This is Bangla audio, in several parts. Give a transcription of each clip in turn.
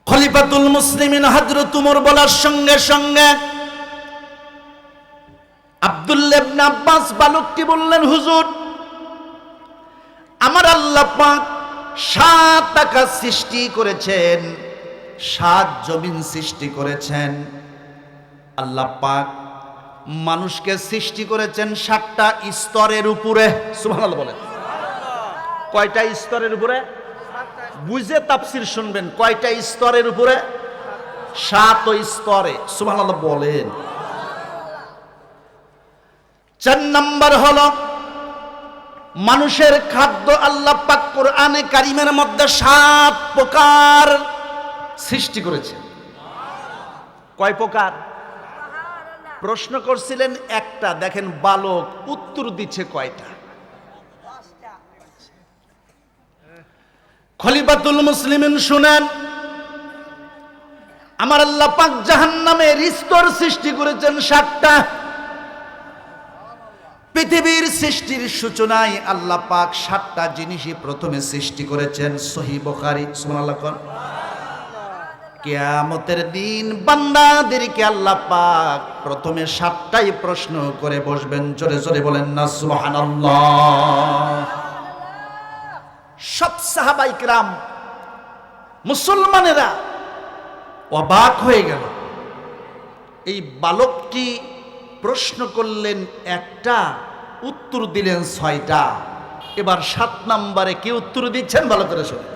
খলিফাতুল মুসলিমিন হযরত উমর বলার সঙ্গে সঙ্গে আব্দুল্লাহ ইবনে আব্বাস বালকটি বললেন, হুজুর, আমার আল্লাহ পাক 7 আকাশ সৃষ্টি করেছেন, 7 জমিন সৃষ্টি করেছেন। আল্লাহ পাক মানুষকে সৃষ্টি করেছেন 7টা স্তরের উপরে। সুবহানাল্লাহ বলেন। কয়টা স্তরের উপরে? বুঝে তাফসীর শুনবেন। কয়টা স্তরের উপরে? 7 স্তরে। সুবহানাল্লাহ বলেন। 4 নাম্বার হলো মানুষের খাদ্য। আল্লাহ পাক কোরআনে কারিমের মধ্যে 7 প্রকার সৃষ্টি করেছে। কয় প্রকার? প্রশ্ন করছিলেন একটা, দেখেন বালক উত্তর দিচ্ছে কয়টা। খলিফাতুল মুসলিমিন শুনেন, আমার আল্লাহ পাক জাহান্নামের স্তর সৃষ্টি করেছেন 7টা। পৃথিবীর সৃষ্টির সূচনায় আল্লাহ পাক 7টা জিনিসই প্রথমে সৃষ্টি করেছেন। সহিহ বুখারী। সুবহানাল্লাহ। কিয়ামতের দিন বান্দাদেরকে আল্লাহ পাক প্রথমে 7টাই প্রশ্ন করে বসবেন। জোরে জোরে বলেন না সুবহানাল্লাহ। সব সাহাবায়ে কিরাম মুসলমানেরা অবাক হয়ে গেল। এই বালকটি প্রশ্ন করলেন একটা, উত্তর দিলেন 6টা। এবার 7 নম্বরে কি উত্তর দিচ্ছেন ভালো করে শুনুন।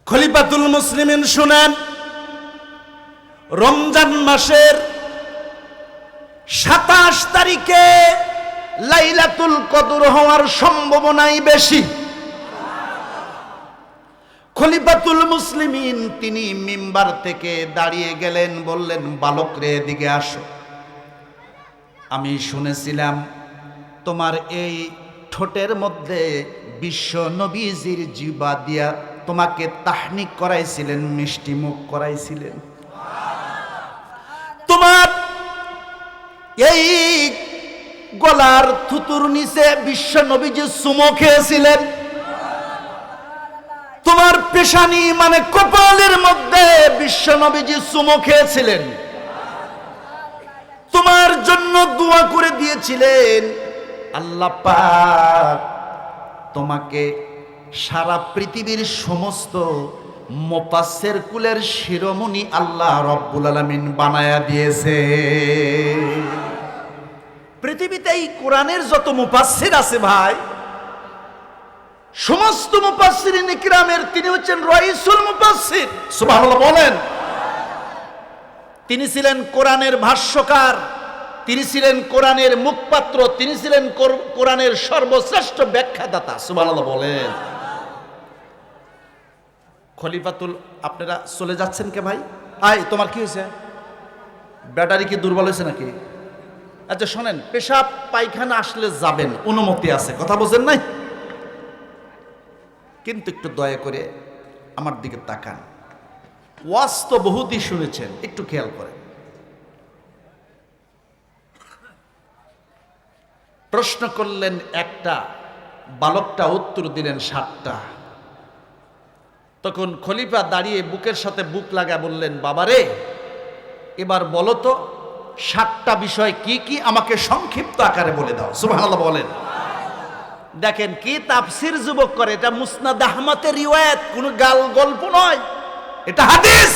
খলিফাতুল মুসলিমিন শুনেন, রমজান মাসের 27 তারিখে লাইলাতুল কদর হওয়ার সম্ভাবনাই বেশি। খলিফাতুল মুসলিমিন তিনি মিম্বার থেকে দাঁড়িয়ে গেলেন, বললেন, বালক রে, এদিকে আসো। আমি শুনেছিলাম তোমার এই ঠোঁটের মধ্যে বিশ্ব নবীজির জিহ্বা দিয়া তোমাকে তাহনিক করাইছিলেন, মিষ্টি মুখ করাইছিলেন। তোমার এই গলার থুতুর নিচে বিশ্ব নবীজি চুমো খেয়েছিলেন। তোমার পেশানি মানে কপালের মধ্যে বিশ্ব নবীজি চুমো খেয়েছিলেন। তোমার জন্য দোয়া করে দিয়েছিলেন। আল্লাহ পাক তোমাকে সারা পৃথিবীর সমস্ত মুফাসসির কুলের শিরোমণি আল্লাহ রাব্বুল আলামিন বানায়া দিয়েছে। পৃথিবীতে এই কোরআনের যত মুফাসসির আছে ভাই, সমস্ত মুফাসসিরিন ইকরামের তিনি হচ্ছেন রাইসুল মুফাসসির। সুবহানাল্লাহ বলেন। তিনি ছিলেন কোরআনের ভাষ্যকার, তিনি ছিলেন কোরআনের মুখপাত্র, তিনি ছিলেন কোরআনের সর্বশ্রেষ্ঠ ব্যাখ্যাদাতা। সুবহানাল্লাহ বলেন। খলিফাতুল, আপনারা চলে যাচ্ছেন কে ভাই? আয়, তোমার কি হয়েছে? ব্যাটারি কি দুর্বল হয়েছে নাকি? আচ্ছা শোনেন, পেশাব পায়খানা আসলে যাবেন, অনুমতি আছে, কথা বোঝেন নাই? কিন্তু একটু দয়া করে আমার দিকে তাকান। ওয়াজ তো বহুতই শুনেছেন, একটু খেয়াল করেন। প্রশ্ন করলেন একটা, বালকটা উত্তর দিলেন 7টা। তখন খলিফা দাঁড়িয়ে বুকের সাথে বুক লাগা বললেন, বাবারে, এবার বলো তো 7টা বিষয় কি কি, আমাকে সংক্ষিপ্ত আকারে বলে দাও। সুবহানাল্লাহ বলেন। দেখেন কি তাফসীর যুবক করে, এটা মুসনাদ আহমদের রিওয়ায়াত, কোনো গাল গল্প নয়, এটা হাদিস।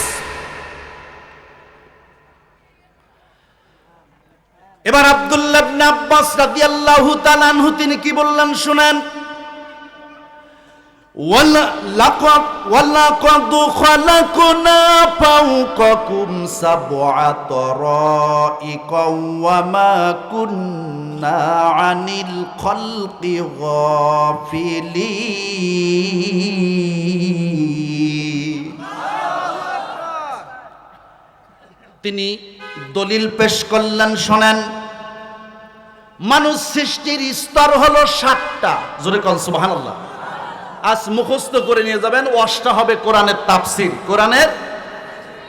এবার আব্দুল্লাহ ইবনে আব্বাস রাদিয়াল্লাহু তাআলা আনহু তিনি কি বললেন শুনেন। ওয়ালাকাদ খালাকনা ফাওকাকুম সাবআ তারাইকা ওয়া মা কুন্না আনিল খালকি গাফিলিন। তিনি দলিল পেশ করলেন, শোনেন, মানুষ সৃষ্টির স্তর হলো 7টা। জোরে কোন সুবহানাল্লাহ। আজ মুখস্থ করে নিয়ে যাবেন, ওয়াজটা হবে কোরআনের তাফসীর। কোরআনের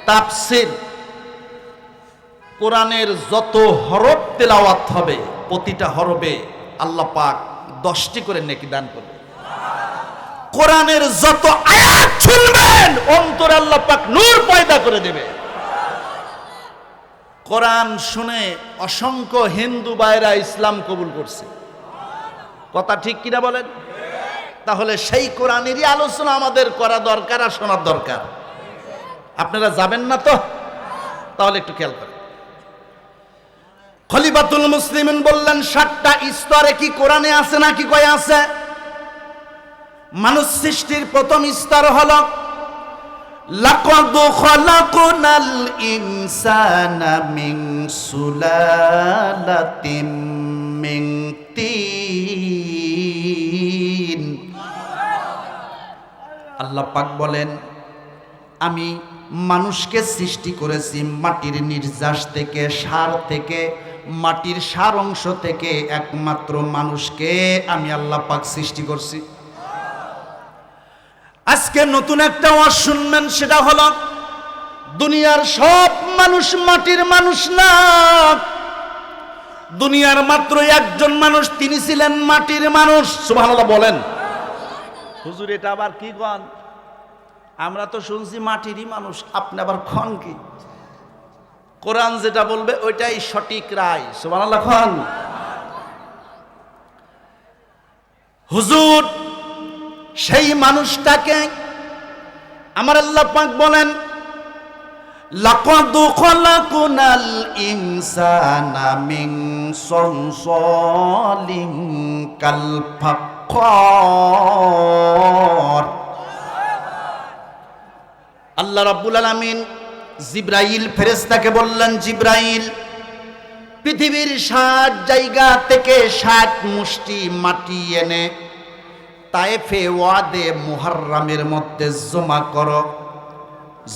তাফসীর, কোরআনের যত হরফ তেলাওয়াত হবে প্রতিটা হরফে আল্লাহ পাক 10টি করে নেকি দান করবে। কোরআনের যত আয়াত শুনবেন আল্লাহ পাক নূর পয়দা করে দেবে। কোরআন শুনে অসংখ্য হিন্দু ভাইরা ইসলাম কবুল করছে। কথা ঠিক কিনা বলেন? তাহলে সেই কোরআনেরই আলোচনা আমাদের করা দরকার আর শোনার দরকার। আপনারা যাবেন না তো? তাহলে একটু খেয়াল করেন। খলিফাতুল মুসলিমিন বললেন 7টা স্তরে কি কোরআনে আছে নাকি কয় আছে? মানুষ সৃষ্টির প্রথম স্তর হলো লাকাদ খালাকনাল ইনসানা মিন সুলালাতিন মিন তিন। আল্লাহ পাক বলেন আমি মানুষকে সৃষ্টি করেছি মাটির নির্যাস থেকে, সার থেকে, মাটির সার অংশ থেকে একমাত্র মানুষকে আমি আল্লাহ পাক সৃষ্টি করছি। আজকে নতুন একটা ওয়াজ শুনবেন, সেটা হলো দুনিয়ার সব মানুষ মাটির মানুষ না। দুনিয়ার মাত্র একজন মানুষ, তিনি ছিলেন মাটির মানুষ। সুবহানাল্লাহ বলেন। হুজুর এটা আবার কি কন? আমরা তো শুনছি মাটিরই মানুষ, আপনি আবার খন কি? কোরআন যেটা বলবে ওইটাই সঠিক রায়। সুবহানাল্লাহ খন। হুজুর সেই মানুষটাকে আমার আল্লাহ পাক বলেন লাকাদ খালাকনাল ইনসানা মিন সালসালিন কাল ফাক্কার। আল্লাহ রাব্বুল আলামিন জিব্রাইল ফেরেশতাকে বললেন, জিব্রাইল পৃথিবীর 60 জায়গা থেকে 60 মুষ্টি মাটি এনে তায়েফে ওয়াদে মুহাররামের মধ্যে জমা করো।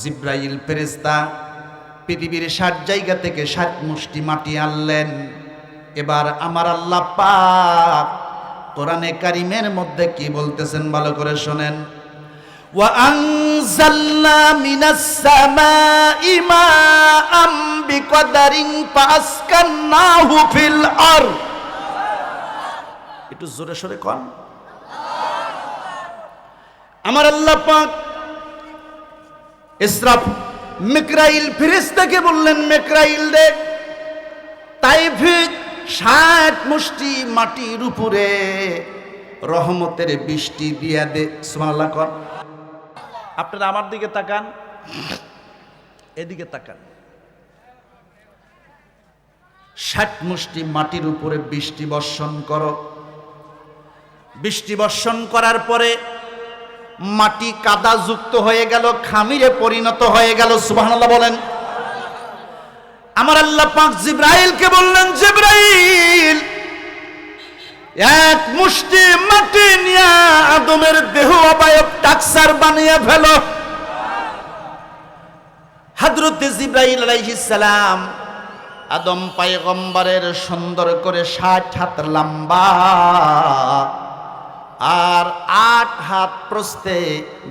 জিব্রাইল ফেরেশতা পৃথিবীর 60 জায়গা থেকে 60 মুষ্টি মাটি আনলেন। এবার আমার আল্লাহ পাক কোরআনে কারিমের মধ্যে কি বলতেছেন ভালো করে শোনেন। ওয়া আনজালনা মিনাস সামাই মাআম বিকদারিন ফাসকান্নাহু ফিল আরদ। একটু জোরে সরে কোন। আমার আল্লাহ পাক ইসরাফ মিকরাইল ফেরেশতাকে বললেন, মিকরাইল রে তাইফে 60 মুষ্টি মাটির উপরে রহমতের বৃষ্টি দিয়া দে। সুবহানাল্লাহ কর। আপনারা আমার দিকে তাকান, এদিকে তাকান। 60 মুষ্টি মাটির উপরে বৃষ্টি বর্ষণ করো। বৃষ্টি বর্ষণ করার পরে মাটি কাদা যুক্ত হয়ে গেল, খামিরে পরিণত হয়ে গেল। সুবহানাল্লাহ বলেন। আমার আল্লাহ পাক জিব্রাইলকে বললেন, জিব্রাইল এক মুষ্টি মাটি নিয়ে আদমের দেহ অবয়ব টাকসার বানিয়ে ফেলো। হযরত জিব্রাইল আলাইহিস সালাম আদম পয়গম্বরের সুন্দর করে 60 হাত লম্বা আর 8 হাত প্রস্থে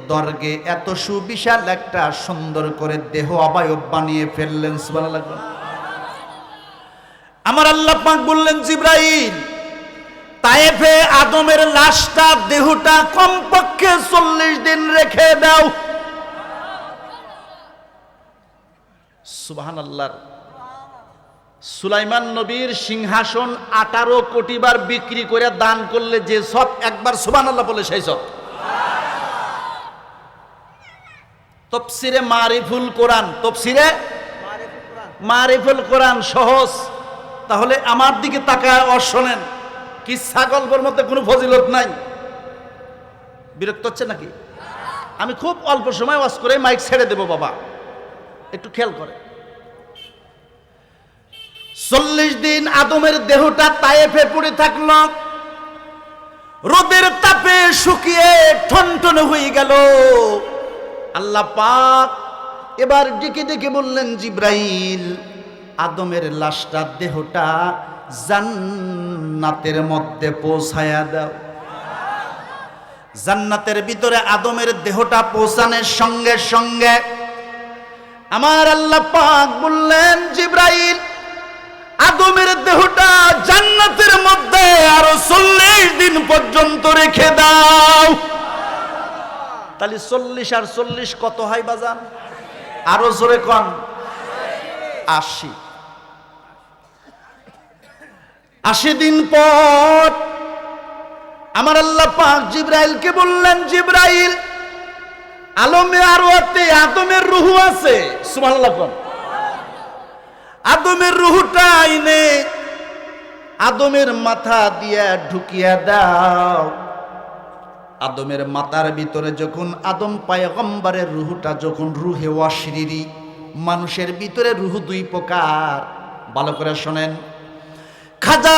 দৈর্ঘ্যে এত সুবিশাল একটা সুন্দর করে দেহ অবয়ব বানিয়ে ফেললেন। সুবহানাল্লাহ। আমার আল্লাহ পাক বললেন, জিব্রাইল তায়েফে আদমের লাশটা, দেহটা কমপক্ষে 40 দিন রেখে দাও। সুবহানাল্লাহ। সুলাইমান নবীর সিংহাসন 18 কোটি বার বিক্রি করে দান করলে যে সব, একবার সুবহানাল্লাহ বলে সেই সব। তাফসিরে মারিফুল কোরআন, তাফসিরে মারিফুল কোরআন সহজ। তাহলে আমার দিকে তাকায় শোনেন, কিচ্ছা গল্পের মধ্যে কোনো ফজিলত নাই। বিরক্ত হচ্ছে নাকি? আমি খুব অল্প সময় ওয়াজ করে মাইক ছেড়ে দেব বাবা, একটু খেয়াল করে। 40 দিন আদমের দেহটা তায়েফে পড়ে থাকলো, রোদের তাপে শুকিয়ে ঠনঠন হয়ে গেল। আল্লাহ পাক এবার ডেকে ডেকে বললেন, জিব্রাইল আদমের লাশটা, দেহটা জান্নাতের মধ্যে পৌঁছায়া দাও। জান্নাতের ভিতরে আদমের দেহটা পৌঁছানোর সঙ্গে সঙ্গে আমার আল্লাহ পাক বললেন, জিব্রাইল আদমের দেহটা জান্নাতের মধ্যে আরো 40 দিন পর্যন্ত রেখে দাও। তাহলে 40 আর 40 কত হয় বাজান? আরো জোরে কন। 80। 80 দিন পর আমার আল্লাহ পাক জিবরাইলকে বললেন, জিবরাইল, আলমে আরওয়াতে আদমের রূহ আছে। সুবহানাল্লাহ কোন। আদমের রূহটা আইনে আদমের মাথা দিয়া ঢুকিয়া দাও। আদমের মাথার ভিতরে যখন আদম পয়গম্বরের রূহটা যখন রূহে ওয়াশরিরি, মানুষের ভিতরে রূহ দুই প্রকার। ভালো করে শোনেন। খাজা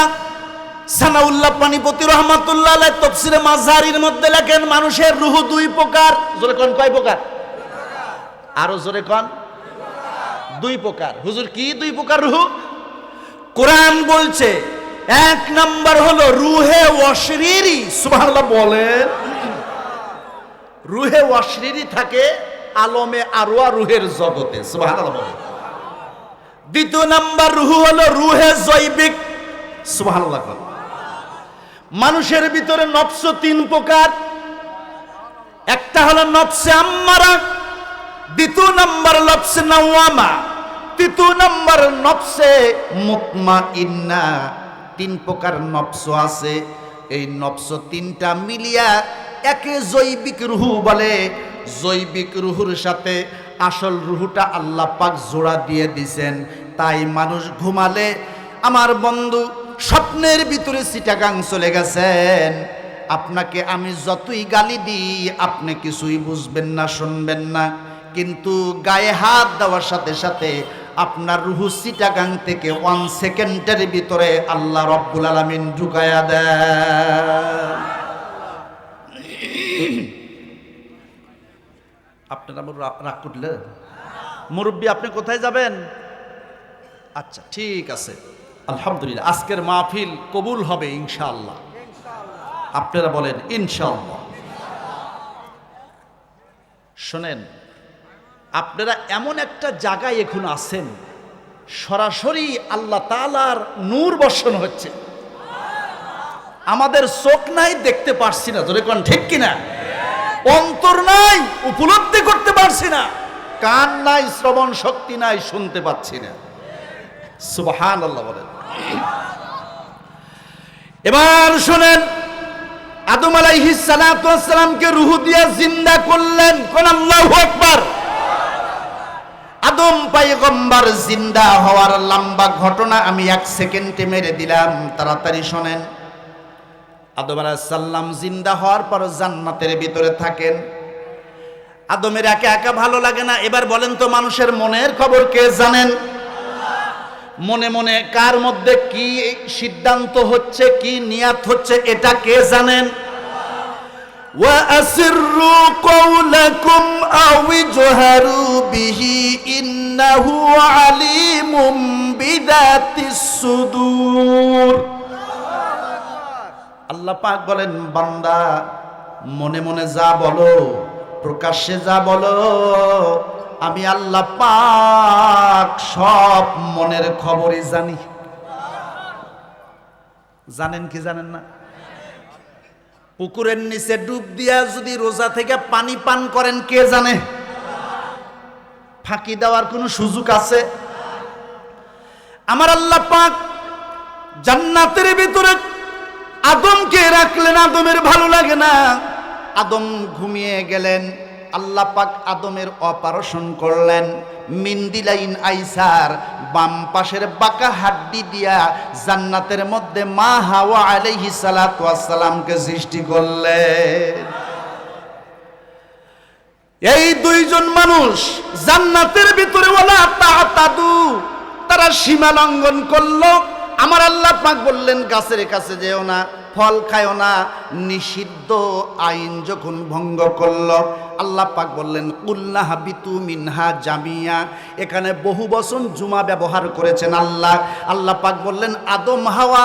সানাউল্লাহ পানিপতি রহমাতুল্লাহ আলাইহি তাফসীরে মাযহারির মধ্যে লেখেন, মানুষের রূহ দুই প্রকার। জোরে কোন, কয় প্রকার? আরো জোরে কোন। দুই প্রকার। হুজুর কি দুই প্রকার রূহ? কোরআন বলছে এক নাম্বার হলো রূহে ওয়াশরিরি। সুবহানাল্লাহ বলেন। রূহে ওয়াশরিরি থাকে আলমে আরওয়া, রূহের জগতে। সুবহানাল্লাহ বলেন। দ্বিতীয় নাম্বার রূহ হলো রূহে জৈবিক। সুবহানাল্লাহ বলেন। মানুষের ভিতরে নফস তিন প্রকার। একটা হলো নফসে আম্মারা, দ্বিতীয় নাম্বার নফসে নাওয়ামা, তৃতীয় নাম্বার নফসে মুতমাইন্না। তিন প্রকার নফস আছে। এই নফস তিনটা মিলিয়া একে জৈবিক রূহ বলে। জৈবিক রূহের সাথে আসল রূহটা আল্লাহ পাক জোড়া দিয়ে দিয়েছেন। তাই মানুষ ঘুমালে আমার বন্ধু স্বপ্নের ভিতরে চিটাগাং চলে গেছেন। আপনাকে আমি যতই গালি দিই আপনি কিছুই বুঝবেন না, শুনবেন না, কিন্তু গায়ে হাত দেওয়ার সাথে সাথে আপনার রূহ চিটাগাং থেকে 1 সেকেন্ডের ভিতরে আল্লাহ রব্বুল আলামিন ঢুকায়া দেন। আপনারা রাগ করলে মুরব্বী, আপনি কোথায় যাবেন? আচ্ছা ঠিক আছে, আলহামদুলিল্লাহ, আজকের মাহফিল কবুল হবে ইনশাআল্লাহ। আপনারা বলেন ইনশাআল্লাহ। শোনেন, আপনারা এমন একটা জায়গায় এখন আছেন, সরাসরি আল্লাহ তাআলার নূর বর্ষণ হচ্ছে। আমাদের চোখ নাই, দেখতে পারছি না, জোরে কোন ঠিক কিনা? অন্তর নাই, উপলব্ধি করতে পারছি না। কান নাই, শ্রবণ শক্তি নাই, শুনতে পাচ্ছি না। সুবহানাল্লাহ বলেন। এবার শুনেন, আদম আলাইহিস সালাতু ওয়াস সালামকে রূহ দিয়া জিন্দা করলেন। কোন আল্লাহু আকবার। আদম পয়গম্বর জিন্দা হওয়ার লম্বা ঘটনা আমি 1 সেকেন্ডে মেরে দিলাম, তাড়াতাড়ি শোনেন। আদম আলাইহিস সালাম জিন্দা হওয়ার পর জান্নাতের ভিতরে থাকেন। আদমের একা একা ভালো লাগে না। এবার বলেন তো, মানুষের মনের খবর কে জানেন? মনে মনে কার মধ্যে কি সিদ্ধান্ত হচ্ছে, কি নিয়াত হচ্ছে, এটা কে জানেন? ওয়া আসিররু কওলাকুম আও ইজহারু বিহি ইন্নাহু আলিমুম বিযাতিস সুদূর। আল্লাহ পাক বলেন, বান্দা মনে মনে যা বলো, প্রকাশ্যে যা বলো, আমি আল্লাহ পাক সব মনের খবরই জানি। জানেন কি জানেন না? পুকুরের নিচে ডুব দিয়া যদি রোজা থেকে পানি পান করেন, কে জানে? ফাঁকি দেওয়ার কোনো সুযোগ আছে? আমার আল্লাহ পাক জান্নাতের ভিতরে আদমকে রাখলেন। আদমের ভালো লাগে না, আদম ঘুমিয়ে গেলেন। আল্লাহ পাক আদমের অপারেশন করলেন। মিন্দিলাইন আইসার বাম পাশের বাঁকা হাড্ডি দিয়া জান্নাতের মধ্যে মা হাওয়া আলাইহিস সালাতু ওয়াস সালামকে সৃষ্টি করলেন। এই দুইজন মানুষ জান্নাতের ভিতরে ওয়ালা তাতাদু, তারা সীমা লঙ্ঘন করলো। আমার আল্লাহ পাক বললেন, গাছের কাছে যেও না, ফল খায়ও না। নিষিদ্ধ আইন যখন ভঙ্গ করলো, আল্লাহ পাক বললেন কুল্লা হাবিতু মিনহা জামিয়া। এখানে বহু বচন জুমা ব্যবহার করেছেন আল্লাহ। আল্লাহ পাক বললেন, আদম হাওয়া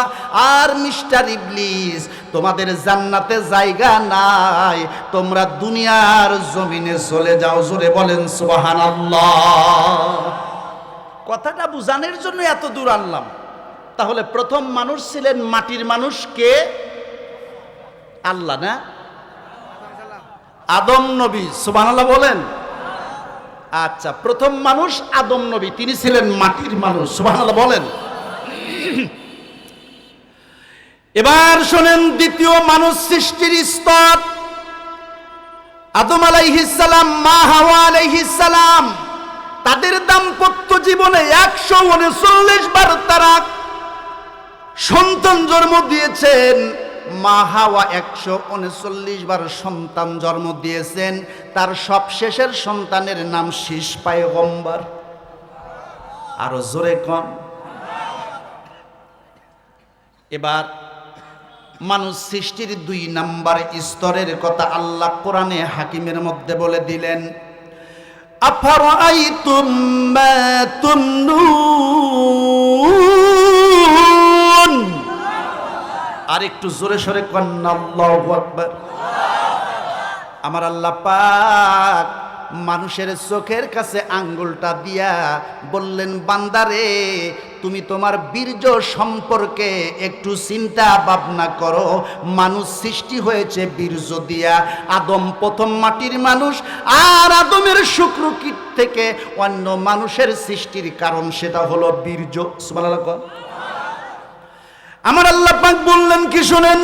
আর মিস্টার ইবলিস, তোমাদের জান্নাতে জায়গা নাই, তোমরা দুনিয়ার জমিনে চলে যাও। জোরে বলেন সুবহানাল্লাহ। কথাটা বুঝানোর জন্য এত দূর আনলাম। তাহলে প্রথম মানুষ ছিলেন মাটির মানুষ, কে? আল্লাহ না? আদম নবী, সুবহানাল্লাহ বলেন। আচ্ছা, প্রথম মানুষ আদম নবী, তিনি ছিলেন মাটির মানুষ, সুবহানাল্লাহ বলেন। এবার শোনেন দ্বিতীয় মানুষ সৃষ্টির স্তর, আদম আলাইহিস সালাম, মা হাওয়া আলাইহিস সালাম। তাদের দাম্পত্য জীবনে 139 বার তারা সন্তান জন্ম দিয়েছেন। মা হাওয়া 139 বার সন্তান জন্ম দিয়েছেন। তার সবশেষের সন্তানের নাম শীষ পয়গম্বর। আরো জোরে কোন। এবার মানুষ সৃষ্টির 2 নাম্বার স্তরের কথা আল্লাহ কোরআনে হাকিমের মধ্যে বলে দিলেন, আফারাআইতুম মা তুমনুন। আর একটু জোরে সরে কোন আল্লাহু আকবার। আমার আল্লাহ পাক মানুষের চোখের কাছে আঙ্গুলটা দিয়া বললেন, বান্দারে তুমি তোমার বীর্য সম্পর্কে একটু চিন্তা ভাবনা করো। মানুষ সৃষ্টি হয়েছে বীর্য দিয়া। আদম প্রথম মাটির মানুষ, আর আদমের শুক্রকীট থেকে অন্য মানুষের সৃষ্টির কারণ সেটা হলো বীর্য। সুবহানাল্লাহ। আমার আল্লাহ পাক বললেন কি শুনেন,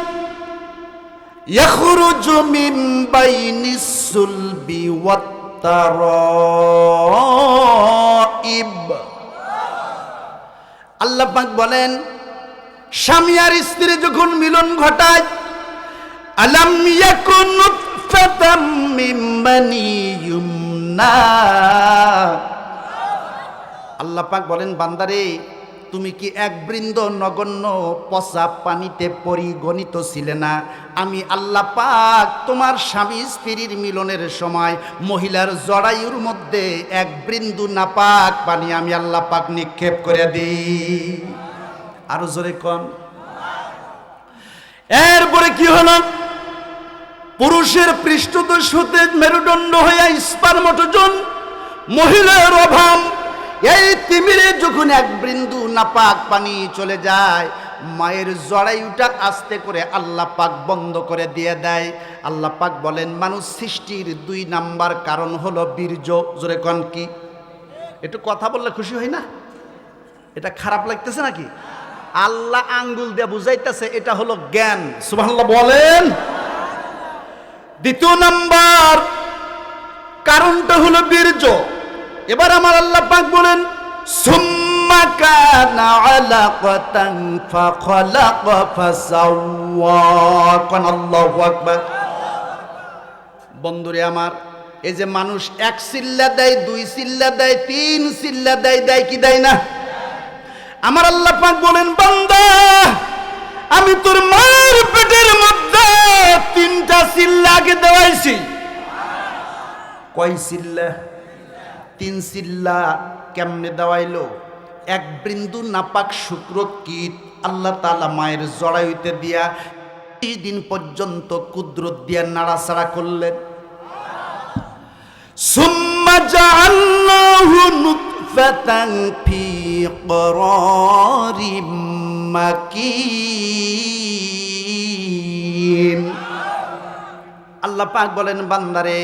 ইয়াখরুজু মিন বাইনিস সুলবি ওয়াত তারাইব। আল্লাহ পাক বলেন, স্বামী আর স্ত্রী যখন মিলন ঘটায়, আলাম ইয়াকুন নুতফাতাম মিন মানি ইউমনা। আল্লাহ পাক বলেন, বান্দারে তুমি কি এক বৃন্দ নগণ্য পচা পানিতে পরিগণিত ছিলে না? আমি আল্লাহ পাক তোমার স্বামী স্ত্রীর মিলনের সময় মহিলার জরায়ুর মধ্যে এক বিন্দু নাপাক পানি আমি আল্লাহ পাক নিক্ষেপ করে দিই। আরো জোরে কোন। এরপরে কি হলো, পুরুষের পৃষ্ঠদেশ হতে মেরুদণ্ড হয়ে স্পার্মটোজোন, মহিলার অভাব। এই তিমিরে যখন এক বিন্দু নাপাক পানি চলে যায়, মায়ের জরায়ুটা আস্তে করে আল্লাহ পাক বন্ধ করে দিয়ে দেয়। আল্লাহ পাক বলেন, মানুষ সৃষ্টির 2 নাম্বার কারণ হলো বীর্য। জোরে কোন কি? একটু কথা বললে খুশি হয় না? এটা খারাপ লাগতেছে নাকি? আল্লাহ আঙ্গুল দিয়ে বুঝাইতেছে এটা হলো জ্ঞান। সুবহানাল্লাহ বলেন। দ্বিতীয় নাম্বার কারণটা হলো বীর্য। এবার আমার আল্লাহ পাক বলেন, সুম্মা কানা আলাকাতান ফাখালাকা ফাসাওয়া। কোন আল্লাহু আকবার। বন্ধুরে আমার, এই যে মানুষ 1 চিল্লা দেয়, 2 চিল্লা দেয়, 3 চিল্লা দেয়, দেয় কি দেয় না? আমার আল্লাহ পাক বলেন, বান্দা আমি তোর মায়ের পেটের মধ্যে 3টা চিল্লা আগে দেওয়াইছি। কয় চিল্লা? 3 চিল্লা। কেমনে দেওয়াইলো? এক বিন্দু নাপাক শুক্রকীট আল্লাহ তাআলা মায়ের জরায়ুতে দিয়া 30 দিন পর্যন্ত কুদরত দিয়া নাড়াচাড়া করলেন। সুম্মা জাআলনাহু নুতফাতান ফি করারিম মাকিন। আল্লাহ পাক বলেন, বান্দারে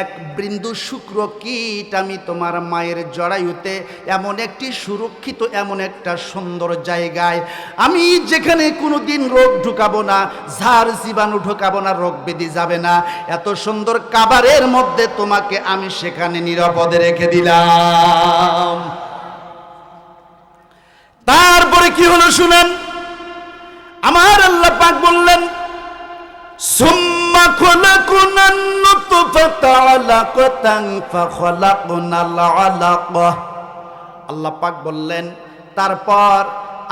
এক বিন্দু শুক্রকীট আমি তোমার মায়ের জরায়ুতে এমন একটি সুরক্ষিত, এমন একটা সুন্দর জায়গায় আমি, যেখানে কোনোদিন রোগ ঢুকাবো না, ঝাড় জীবাণু ঢুকাবো না, রোগ ব্যাধি যাবে না, এত সুন্দর কাবারের মধ্যে তোমাকে আমি সেখানে নিরাপদে রেখে দিলাম। তারপরে কি হলো শুনেন, আমার আল্লাহ পাক বললেন, সুম্মা খলাকনান নুতফাতা আলাকাতান ফাখলাকনাল আলাকা। আল্লাহ পাক বললেন, তারপর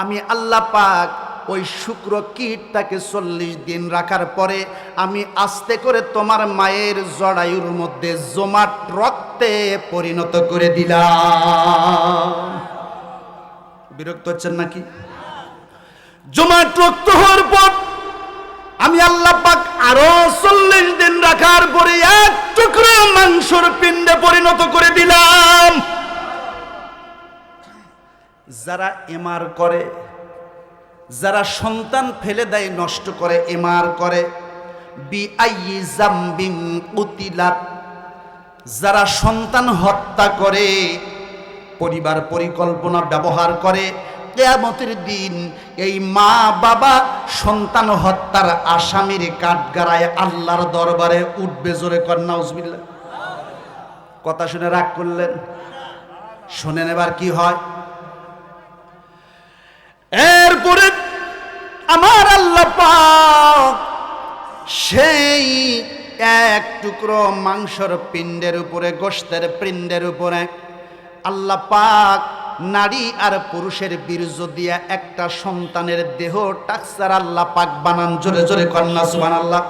আমি আল্লাহ পাক ওই শুক্রকীটটাকে 40 দিন রাখার পরে আমি আস্তে করে তোমার মায়ের জরায়ুর মধ্যে জমাট রক্তে পরিণত করে দিলাম। বিরক্ত হচ্ছেন নাকি? জমাট রক্ত হওয়ার পর আমি আল্লাহ পাক আরো 40 দিন রাখার পরে এক টুকরো মাংসের পিণ্ডে পরিণত করে দিলাম। যারা এমআর করে, যারা সন্তান ফেলে দেয়, নষ্ট করে, এমআর করে, বিআইয়ি যামবিন কুতিলাত, যারা সন্তান হত্যা করে, পরিবার পরিকল্পনা ব্যবহার করে, কিয়ামতের দিন এই মা বাবা সন্তান হত্যার আসামির কাঠগড়ায় আল্লাহর দরবারে উঠবে। জোরে কর নাউজুবিল্লাহ। কথা শুনে রাগ করলেন? শোনেন এবার কি হয়। এরপরে আমার আল্লাহ পাক সেই এক টুকরো মাংসর পিণ্ডের উপরে, গোশতের পিণ্ডের উপরে আল্লাহ পাক নারী আর পুরুষের বীর্য দিয়া একটা সন্তানের দেহ টাকসার আল্লাহ পাক বানান। জোরে জোরে কন্যা সুবহানাল্লাহ।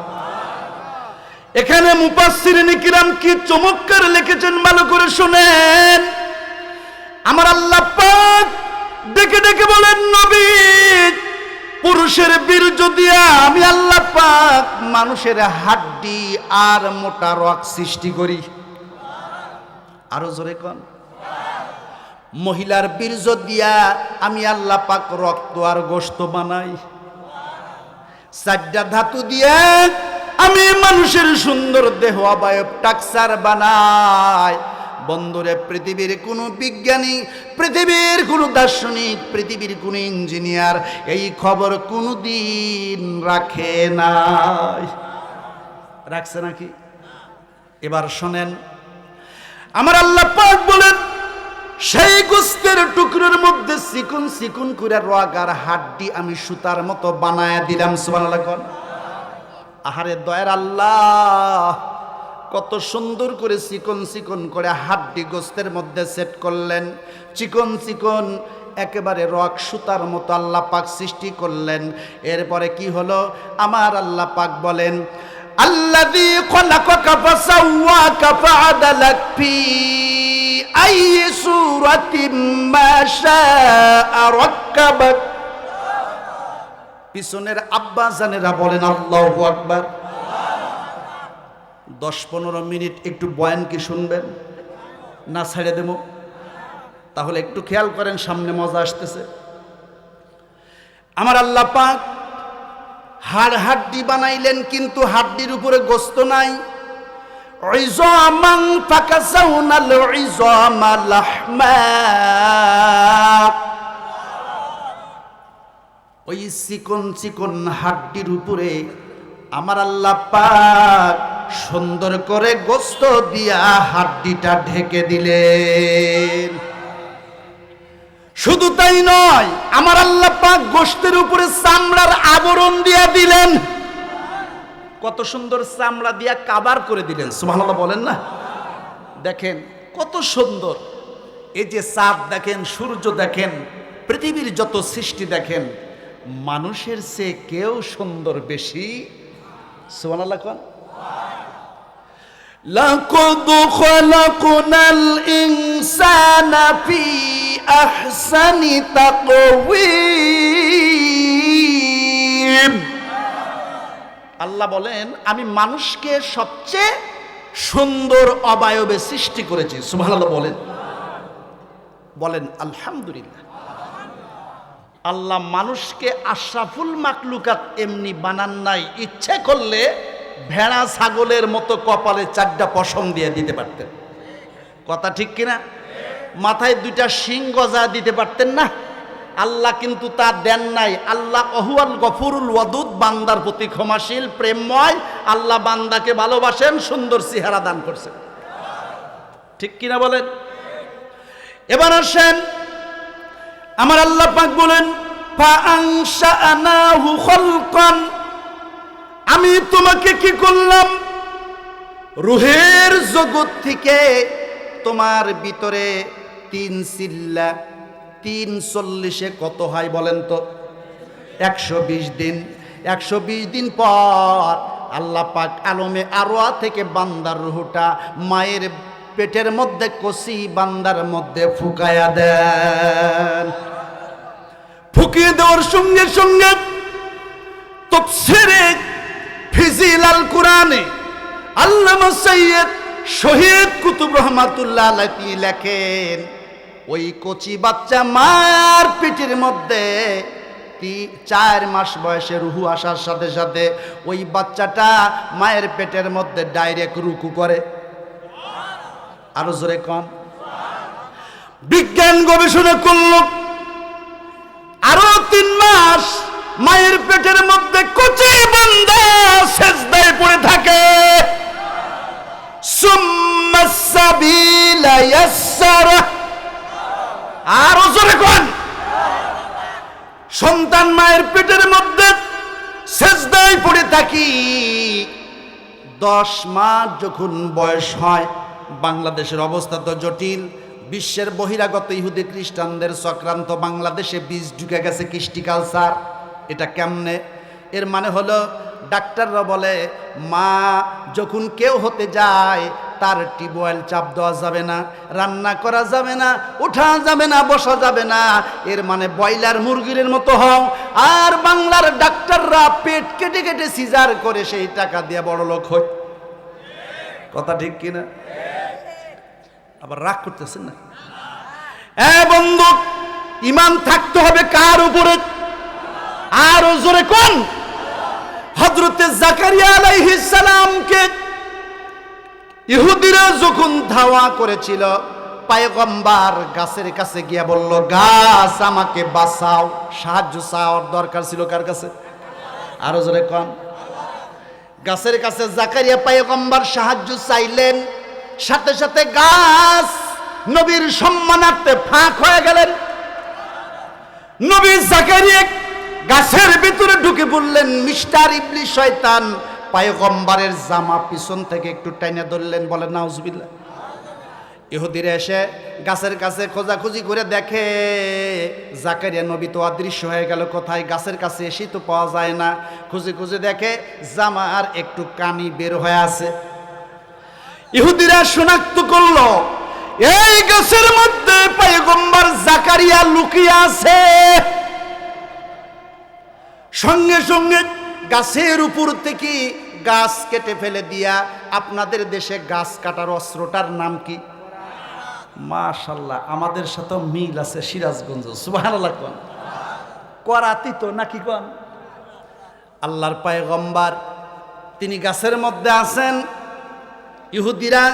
এখানে মুফাসসিরিন কিরাম কি চমৎকার লিখেছেন, ভালো করে শুনেন। আমার আল্লাহ পাক ডেকে ডেকে বলেন, নবী, পুরুষের বীর্য দিয়া আমি আল্লাহ পাক মানুষের হাড্ডি আর মোটা রক সৃষ্টি করি। আরো জোরে কন। মহিলার বীর্য দিয়া আমি আল্লাহ পাক রক্ত আর গোশত বানাই। চারটা ধাতু দিয়ে আমি মানুষের সুন্দর দেহ অবয়ব টাকসার বানাই। বন্ধুরে, পৃথিবীর কোনো বিজ্ঞানী, পৃথিবীর কোনো দার্শনিক, পৃথিবীর কোনো ইঞ্জিনিয়ার এই খবর কোনোদিন রাখে নাই। রাখছে নাকি? এবার শোনেন, আমার আল্লাহ পাক বলেন, সেই গোশতের টুকরোর মধ্যে চিকন চিকন করে রগ আর হাড্ডি আমি সুতার মতো বানায়া দিলাম। সুবহানাল্লাহ। আহারে দয়ার আল্লাহ, কত সুন্দর করে চিকন চিকন করে হাড্ডি গোশতের মধ্যে সেট করলেন। চিকন চিকন একেবারে রগ সুতার মতো আল্লাহ পাক সৃষ্টি করলেন। এরপরে কি হলো? আমার আল্লাহ পাক বলেন, আল্লাযী খলাকাকা ফাসাওয়াকা ফাআদালাক ফি আইয়ি সূরাতিন মা শাআ রাক্কাবাক। পিছনের আব্বা জানেরা বলেন আল্লাহু আকবার। 10-15 মিনিট একটু বয়ান কি শুনবেন না ছেড়ে দেব? তাহলে একটু খেয়াল করেন, সামনে মজা আসতেছে। আমার আল্লাহ পাক হাড় হাড্ডি বানাইলেন, কিন্তু হাড্ডির উপরে গোশত নাই। ইযামান ফাকাসাউনাল ইযামা লাহমা, ওই চিকন চিকন হাড্ডির উপরে আমার আল্লাহ পাক সুন্দর করে গোশত দিয়া হাড্ডিটা ঢেকে দিলেন। শুধু তাই নয়, আমার আল্লাহ পাক গোশতের উপরে চামড়ার আবরণ দিয়া দিলেন। কত সুন্দর চামড়া দিয়া কাভার করে দিলেন। সুবহানাল্লাহ বলেন না? দেখেন কত সুন্দর। এই যে চাঁদ দেখেন, সূর্য দেখেন, পৃথিবীর যত সৃষ্টি দেখেন, মানুষের চেয়ে কেউ সুন্দর বেশি। সুবহানাল্লাহ কোন। লাকাদ খালাকনাল ইনসানা ফি আহসানি তাকওয়িম। আল্লাহ বলেন, আমি মানুষকে সবচেয়ে সুন্দর অবয়বে সৃষ্টি করেছি। সুবহানাল্লাহ বলেন। বলেন আলহামদুলিল্লাহ। আল্লাহ মানুষকে আশরাফুল মাকলুকাত এমনি বানান নাই, ইচ্ছে করলে ভেড়া ছাগলের মতো কপালে 4টা পশম দিয়ে দিতে পারতেন। কথা ঠিক কিনা? মাথায় 2টা শিং গজা দিতে পারতেন না? আল্লাহ কিন্তু তা দেন নাই। আল্লাহ অহুয়াল গফুরুল ওয়াদুদ, বান্দার প্রতি ক্ষমাশীল, প্রেমময়। আল্লাহ বান্দাকে ভালোবাসেন, সুন্দর চেহারা দান করছেন। ঠিক কিনা বলেন? এবার আসেন, আমার আল্লাহ পাক বলেন, ফাআনশাআনাহু খালকান, আমি তোমাকে কি করলাম? রূহের জগৎ থেকে তোমার ভিতরে 3 চিল্লা, 340 কত হয় বলেন তো? 120 দিন। 120 দিন পর আল্লাহ পাক আলমে আরওয়া থেকে বান্দার রূহটা মায়ের পেটের মধ্যে কষি বান্দার মধ্যে ফুকায়া দেন। ফুকিয়ে দেওয়ার সঙ্গে সঙ্গে তাফসীরে ফিজিল আল কুরআনে আল্লামা সৈয়দ শহীদ কুতুব রহমাতুল্লাহ আলাইহি লেখেন, ওই কচি বাচ্চা মার পেটের মধ্যে 4 মাস বয়সে রুহু আসার সাথে সাথে ওই বাচ্চাটা মায়ের পেটের মধ্যে ডাইরেক্ট রুকু করে। আরো জোরে কোন। বিজ্ঞান গবেষণা করল আরো 3 মাস মায়ের পেটের মধ্যে কচি বান্দা সিজদায় পড়ে থাকে। সুম্মাস সাবিলা ইয়াসসারা। আরো জোরে কোন। সন্তান মায়ের পেটের মধ্যে সিজদায় পড়ে থাকি 10 মাস যখন বয়স হয়। বাংলাদেশের অবস্থা তো জটিল। বিশ্বের বহিরাগত ইহুদি খ্রিস্টানদের চক্রান্ত বাংলাদেশে বীজ ঢুকে গেছে কৃষ্টি কালচার। এটা কেমনে? এর মানে হলো ডাক্তাররা বলে মা যখন কেউ হতে যায় তার টিউবওয়েল চাপ দেওয়া যাবে না, রান্না করা যাবে না, ওঠা যাবে না, বসা যাবে না। এর মানে ব্রয়লার মুরগির মতো হও। আর বাংলার ডাক্তাররা পেট কেটে কেটে সিজার করে সেই টাকা দিয়ে বড় লোক হয়। কথা ঠিক কিনা? আবার রাগ করতেছেন না? বন্ধু, ঈমান থাকতে হবে কার উপরে? আর জোরে কোন। হযরতে জাকারিয়া আলাইহিস সালামকে ইহুদিরা যখন ধাওয়া করেছিল, পয়গম্বর গাছের কাছে গিয়া বলল, গাছ আমাকে বাঁচাও। সাহায্য চাওয়ার দরকার ছিল কার কাছে? আরো জোরে কোন। গাছের কাছে জাকারিয়া পয়গম্বর সাহায্য চাইলেন, সাথে সাথে গাছ নবীর সম্মানার্থে ফাঁক হয়ে গেলেন। নবী জাকারিয়া গাছের ভিতরে ঢুকে পড়লেন। মিস্টার ইবলিস শয়তান পয়গম্বরের জামা পিছন থেকে একটু টাইনা ধরলেন। বলেন নাউজুবিল্লাহ। ইহুদিরা এসে গাছের কাছে খোঁজাখুঁজি করে দেখে জাকারিয়া নবী তো অদৃশ্য হয়ে গেল কোথায়। গাছের কাছে এসে তো পাওয়া যায় না। খুঁজে খুঁজে দেখে জামার একটু কানি বের হয়ে আছে। ইহুদিরা শনাক্ত করলো এই গাছের মধ্যে পয়গম্বর জাকারিয়া লুকিয়ে আছে। সঙ্গে সঙ্গে গাছের উপর থেকে গাছ কেটে ফেলে দিয়া, আপনাদের দেশে গাছ কাটার অস্ত্রটার নাম কি? মাশাআল্লাহ, আমাদের সাথে মিল আছে সিরাজগঞ্জ। সুবহানাল্লাহ কোন। করাতি তো নাকি কোন। আল্লাহর পয়গম্বর তিনি গাছের মধ্যে আছেন। ইহুদিরা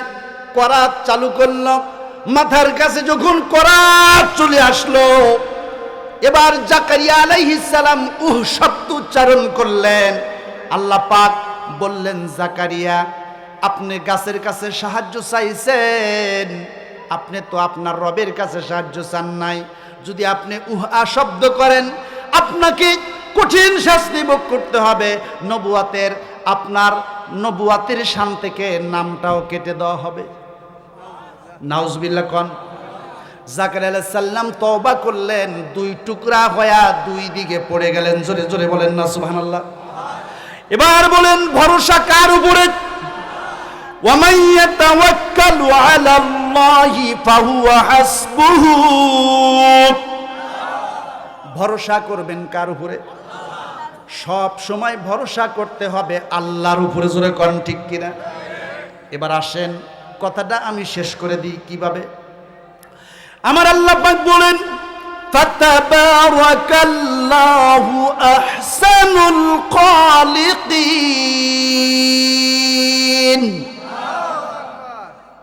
করাত চালু করল। মাথার কাছে যখন করাত চলে আসলো, এবার জাকারিয়া আলাইহিস সালাম শব্দ উচ্চারণ করলেন। আল্লাহ পাক বললেন, জাকারিয়া আপনি গাছের কাছে সাহায্য চাইছেন, আপনি তো আপনার রবের কাছে সাহায্য চান নাই। যদি আপনি শব্দ করেন আপনাকে কঠিন শাস্তি ভোগ করতে হবে। আপনার নবুয়াতের শান থেকে নামটাও কেটে দেওয়া হবে। নাউজুবিল্লাহ কোন। জাকারিয়া আলাইহিস সালাম তওবা করলেন, 2 টুকরা হয়ে 2 দিকে পড়ে গেলেন। জোরে জোরে বলেন না সুবহানাল্লাহ। এবার বলেন ভরসা কার উপরে? ওয়া মান ইয়াতাওয়াক্কালু আলাল্লাহি ফাহুয়া হাসবুহু। ভরসা করবেন কার উপরে? সব সময় ভরসা করতে হবে আল্লাহর উপরে। জোরে কোন ঠিক কিনা? এবার আসেন কথাটা আমি শেষ করে দিই কিভাবে। আমার আল্লাহ পাক বলেন, ফাতাবারাকাল্লাহু আহসানুল খালিকিন।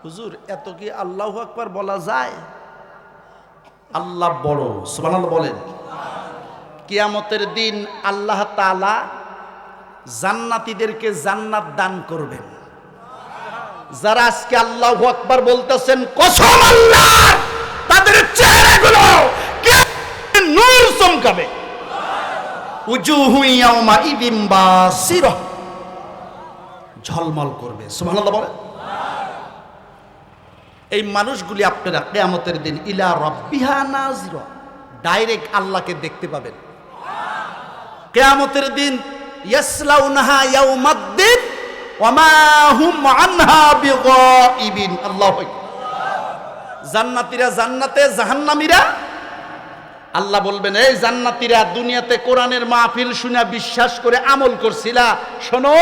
হুজুর এত কি আল্লাহু আকবার বলা যায়? আল্লাহ বড়। সুবহানাল্লাহ বলেন। কিয়ামতের দিন আল্লাহ তাআলা জান্নাতীদেরকে জান্নাত দান করবেন। যারা আজকে আল্লাহু আকবার বলতেছেন, কসম আল্লাহর, তাদের চেহারাগুলো নূর চমকাবে। উজুহু ইয়াউমা ইদিন বাসিরা, ঝলমল করবে। সুবহানাল্লাহ বলেন। এই মানুষগুলি আপনারা কিয়ামতের দিন ইলা রাব্বিহা নাযিরা, ডাইরেক্ট আল্লাহকে দেখতে পাবেন। কিয়ামতের দিন ইয়াসলাউনাহা ইয়াউমাদ্দিন ওয়া মা হুম আনহা বিগাইবিন। আল্লাহু আকবার। জান্নাতীরা জান্নাতে, জাহান্নামীরা, আল্লাহ বলবেন এই জান্নাতীরা দুনিয়াতে কোরআনের মাহফিল শুনে বিশ্বাস করে আমল করছিলা, শোনো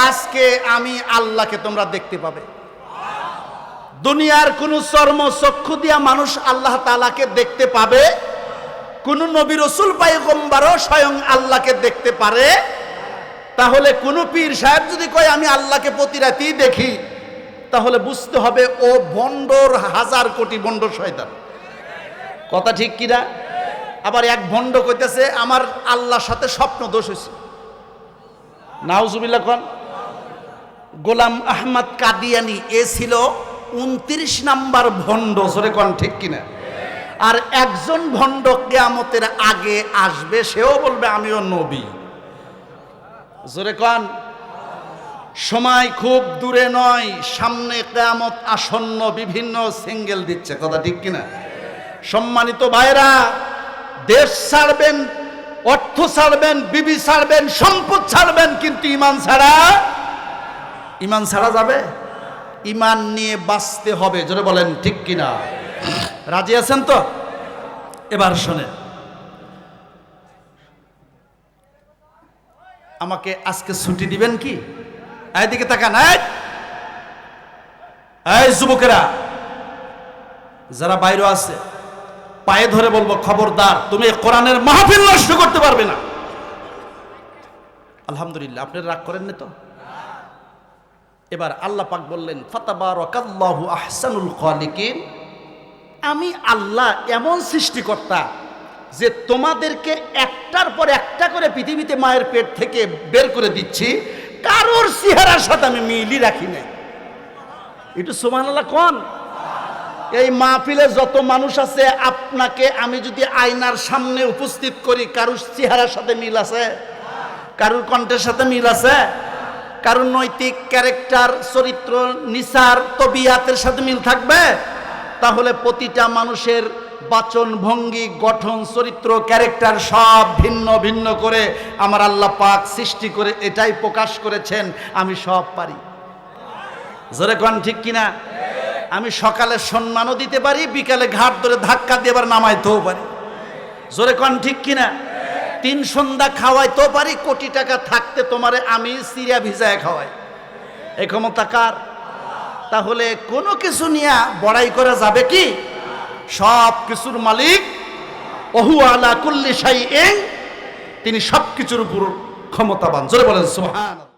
আজকে আমি আল্লাহকে তোমরা দেখতে পাবে। দুনিয়ার কোন চর্ম চক্ষু দিয়া মানুষ আল্লাহ তাআলাকে দেখতে পাবে কোন নবী রাসূল পয়গম্বরও স্বয়ং আল্লাহকে দেখতে পারে? তাহলে কোন পীর সাহেব যদি কয় আমি আল্লাহকে প্রতি রাতেই দেখি, তাহলে বুঝতে হবে ও ভণ্ডর হাজার কোটি ভণ্ড শয়তান। কথা ঠিক কিনা? আবার এক ভণ্ড কইতেছে আমার আল্লাহর সাথে স্বপ্ন দোষ হয়েছে। নাউজুবিল্লাহ কোন গোলাম আহমদ কাদিয়ানি এ ছিল 29 নাম্বার ভণ্ড। জোরে কোন ঠিক কিনা? আর একজন ভণ্ড কিয়ামতের আগে আসবে, সেও বলবে আমিও নবী। জোরে কোন। সময় খুব দূরে নয়, সামনে কিয়ামত আসন্ন, বিভিন্ন সিঙ্গেল দিচ্ছে। কথা ঠিক কিনা? সম্মানিত ভাইরা, দেশ ছাড়বেন, অর্থ ছাড়বেন, বিবি ছাড়বেন, সম্পদ ছাড়বেন, কিন্তু ইমান ছাড়া যাবে? ইমান নিয়ে বাঁচতে হবে। জোরে বলেন ঠিক কিনা? রাজি আছেন তো? এবার শোনেন, আমাকে আজকে ছুটি দিবেন কি? এইদিকে তাকান। এই যুবকেরা যারা বাইরে আছে, পায়ে ধরে বলবো খবরদার, তুমি কোরআনের মাহফিল নষ্ট করতে পারবে না। আলহামদুলিল্লাহ, আপনারা রাগ করেন না তো? এবার আল্লাহ পাক বললেন ফাতাবারাকাল্লাহু আহসানুল খালিকিন, আমি আল্লাহ এমন সৃষ্টিকর্তা যে তোমাদেরকে একটার পর একটা করে পৃথিবীতে মায়ের পেট থেকে বের করে দিচ্ছি, কারোর চেহারার সাথে আমি মিলই রাখি না। একটু সুবহানাল্লাহ কোন। এই মাহফিলে যত মানুষ আছে, আপনাকে আমি যদি আয়নার সামনে উপস্থিত করি, কারোর চেহারার সাথে মিল আছে? কারোর কণ্ঠের সাথে মিল আছে? কারোর নৈতিক ক্যারেক্টার, চরিত্র, নিসার, তবিয়াতের সাথে মিল থাকবে? তাহলে প্রতিটা মানুষের বাচন ভঙ্গি, গঠন, চরিত্র, ক্যারেক্টার সব ভিন্ন ভিন্ন করে আমার আল্লাহ পাক সৃষ্টি করে এটাই প্রকাশ করেছেন আমি সব পারি। জোরে কোন ঠিক কিনা? আমি সকালে সম্মানও দিতে পারি, বিকালে ঘাট ধরে ধাক্কা দিয়ে আবার নামাইতেও পারি। জোরে কোন ঠিক কিনা? 3 সন্ধ্যা খাওয়াইতেও পারি, কোটি টাকা থাকতে তোমারে আমি সিরিয়া ভিজায় খাওয়াই। এই ক্ষমতা কার? তাহলে কোনো কিছু নিয়ে বড়াই করা যাবে কি? সব কিছুর মালিক ওহু আলা কুল্লি শাইইন, তিনি সব কিছুর উপর ক্ষমতাবান। জোরে বলেন সুবহানাল্লাহ।